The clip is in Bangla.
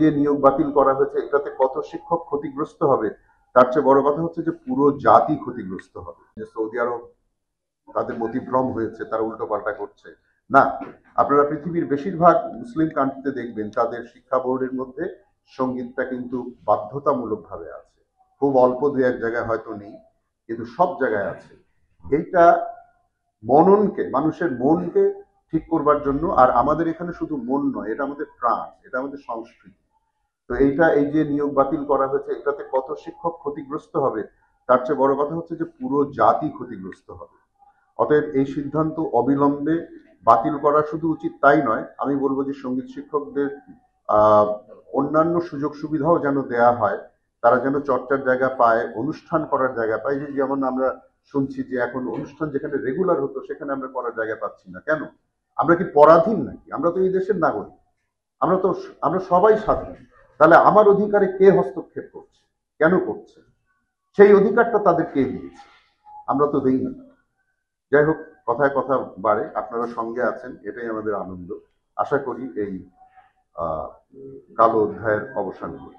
যে নিয়োগ বাতিল করা হয়েছে এটাতে কত শিক্ষক ক্ষতিগ্রস্ত হবে, তার চেয়ে বড় কথা হচ্ছে যে পুরো জাতি ক্ষতিগ্রস্ত হবে। যে সৌদি আরব তাদের মতিভ্রম হয়েছে, তারা উল্টোপাল্টা করছে না। আপনারা পৃথিবীর বেশিরভাগ মুসলিম কান্ট্রিতে দেখবেন তাদের শিক্ষা বোর্ডের মধ্যে সঙ্গীতটা কিন্তু বাধ্যতামূলক ভাবে আছে। খুব অল্প দু এক জায়গায় হয়তো নেই, কিন্তু সব জায়গায় আছে। এইটা মননকে, মানুষের মনকে ঠিক করবার জন্য। আর আমাদের এখানে শুধু মন নয়, এটা আমাদের প্রাণ, এটা আমাদের সংস্কৃতি। তো এইটা, এই যে নিয়োগ বাতিল করা হয়েছে এটাতে কত শিক্ষক ক্ষতিগ্রস্ত হবে, তার চেয়ে বড় কথা হচ্ছে যে পুরো জাতি ক্ষতিগ্রস্ত হবে। অতএব এই সিদ্ধান্ত অবিলম্বে বাতিল করা শুধু উচিত তাই নয়, আমি বলবো যে সঙ্গীত শিক্ষকদের আহ অন্যান্য সুযোগ সুবিধাও যেন দেয়া হয়। তারা যেন চর্চার জায়গা পায়, অনুষ্ঠান করার জায়গা পায়। যে যেমন আমরা শুনছি যে এখন অনুষ্ঠান যেখানে রেগুলার হতো সেখানে আমরা করার জায়গা পাচ্ছি না কেন? আমরা কি পরাধীন নাকি? আমরা তো এই দেশের নাগরিক, আমরা তো, আমরা সবাই স্বাধীন। তাহলে আমার অধিকারে কে হস্তক্ষেপ করছে, কেন করছে? সেই অধিকারটা তাদের কে দিয়েছে? আমরা তো দেই না। যাই হোক, কথায় কথা বাড়ে, আপনারা সঙ্গে আছেন, এটাই আমাদের আনন্দ। আশা করি এই কালো অধ্যায়ের অবসান হবে।